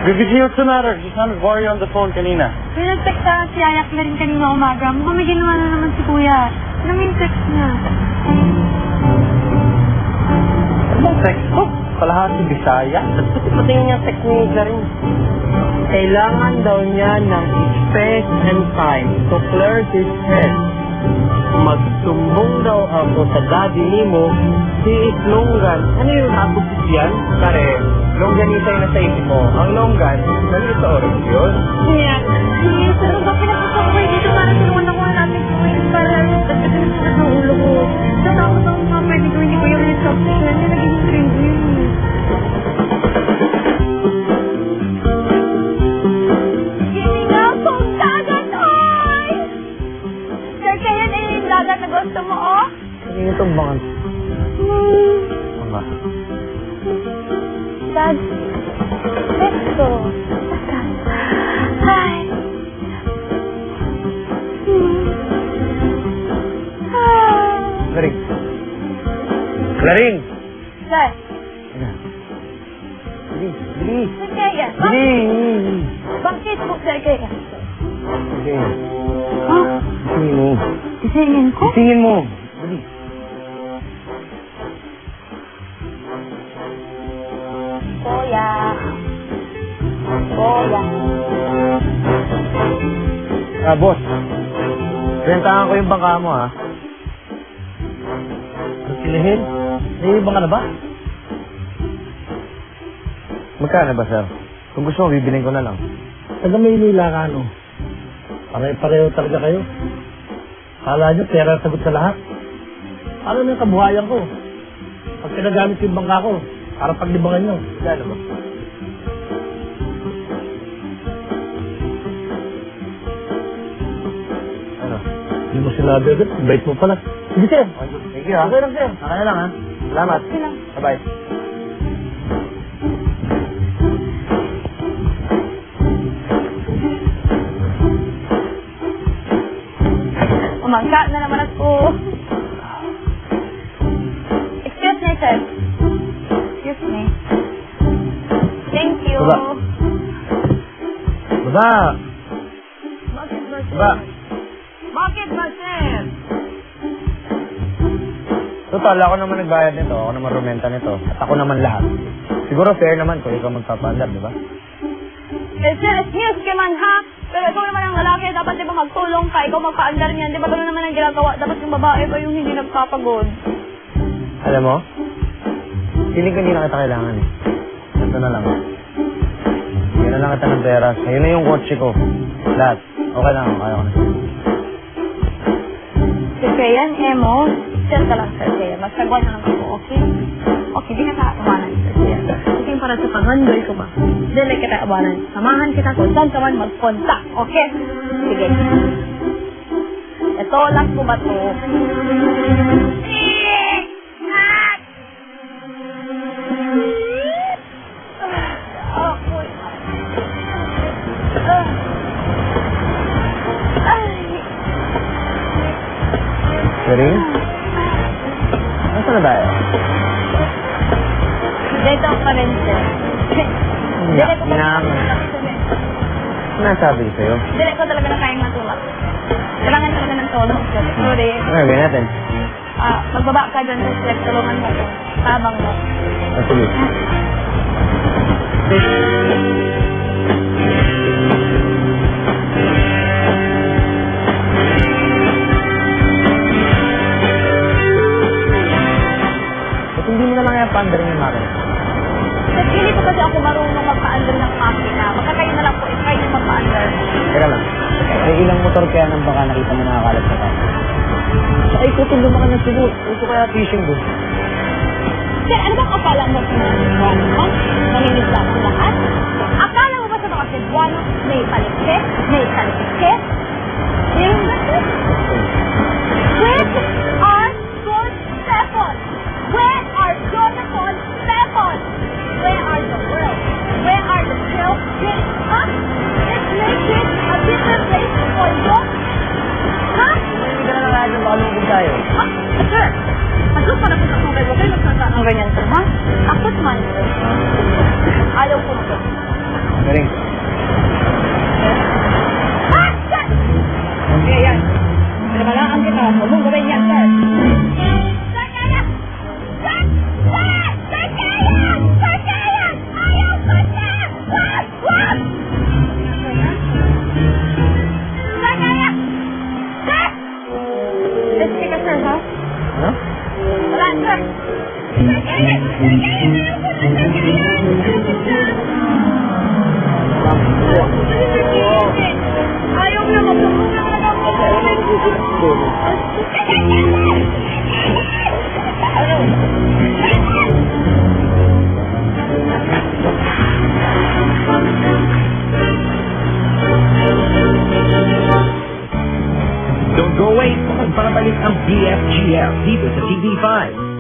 Bibigyan what's the matter? She sounded worried on the phone kanina. May nag-text sa si Ayak na rin kanina umaga. Mukhang may ginawa na naman si Kuya. Ano yung text niya? Anong text mo? Kalahati Bisaya? Pati niya text ni Clarin. Kailangan daw niya ng space and time to clear his head. Magsumbong daw ako sa daddy ni mo, si Longgan. Ano yung abot yan? Pare, longganisa yung nasa isip mo. Ang longgan, nandito sa orange yun. Kuya, yes, ano ba pinag-usapay dito? Para tulungan ako natin si Kuya para dagdagan sa ng ulo ko. Natakot ako mga pwede ko hindi ko yung reception. Yung naging crazy yun. Dagat na gusto mo, oh? Ano yung tumbangan? Mga. Dad, let's go. Hi. Claring. Claring! Dad, Bili, bili. Sir Kaya. Bili! Bakit po, Sir Kaya? Sige. Ha? Isingin mo. Isingin ko? Isingin mo. Bili. Kuya. Kuya. Boss. Rentahan ko yung bangka mo, ha? Kilihin? May bangka na ba? Magkano ba, sir? Kung gusto mo, bibiling ko na lang. Taga Maynila ka, ano? Pare-pareho talaga kayo. Kala nyo, pera ang sagot sa lahat. Ano na yung kabuhayan ko? Pag pinagamit yung bangka ko, para paglibangan nyo. Gano ba? Ano? Hindi mo sinabi agad, bait mo pala. Sige, sir. Thank you, ha? Okay lang, sir. Okay na lang, ha? Salamat. Okay lang. Bye-bye. Umangka na naman ako. Excuse me, sir. Excuse me. Thank you. Baba. Baba! Bakit ba, sir? Baba! Bakit ba, sir? Total, ako naman nagbayad nito. Ako naman rumenta nito. At ako naman lahat. Siguro fair naman kung ikaw magpapaandar, di ba? Eh, sir, excuse ka man, ha? Pero ikaw naman ang lalaki, dapat di ba magtulong ka? Ikaw magpaandar niyan. Di ba gano'n naman ang ginagawa? Dapat yung babae ba yung hindi nagpapagod? Alam mo? Feeling ko hindi na kita kailangan eh. Ito na lang. Bigyan na lang kita ng pera. Ayun na yung kotse ko. Lahat. Okay lang. Kaya ko na. Sir Kayan, Emo, sir ka lang, Sir Kayan. Magsagwan na lang ako, okay? Okay, di ka kaawanan, Sir Kayan. Sige, para sa pangandoy ko ba? Dili kita kaawanan. Samahan kita kung saan ka man mag-contact, okay? Sige. Ito, last ko ba to? Galing? Nasaan na tayo? Dito pa rin, sir. Dili ko Inaangan. Nasabi ko sa'yo. Dili ko talaga na kayang matulak. Kailangan talaga ng tulong, sir. Sorry. Ano gawin natin? Magbaba ka dyan, sir. Tulungan mo ko. Tabang mo. Sige. Ba't hindi mo na lang yung pandarin yung makina? Sir, hindi ko kasi ako marunong magpa-under ng makina. Baka kayo na lang po, i-try nyo magpa-under. Teka lang. May ilang motor kaya nang baka nakita mo nakakalat sa tayo? Saka ikutin lumakan ng subo. Ito kaya fishing doon. Sir, ano bang akala mo sa mga Cebuano, ha? Naminig lang ang lahat? Akala mo ba sa mga Cebuano, may palikse, may talipike? Yung ba, sir? Where are your weapons? Where are your weapons? Where are the world? Where are the children? Huh? Let's make it a different place for you. Huh? Hindi ka na nakakasal baka lumubog tayo. Huh? Sir, Masuk pa na po sa tubig. Huwag kayo magsalita ng ganyan, sir, ha? Ako naman, sir. Ayaw ko na. Galing. Don't go away, magpapabalik ang BFGF dito sa TV5.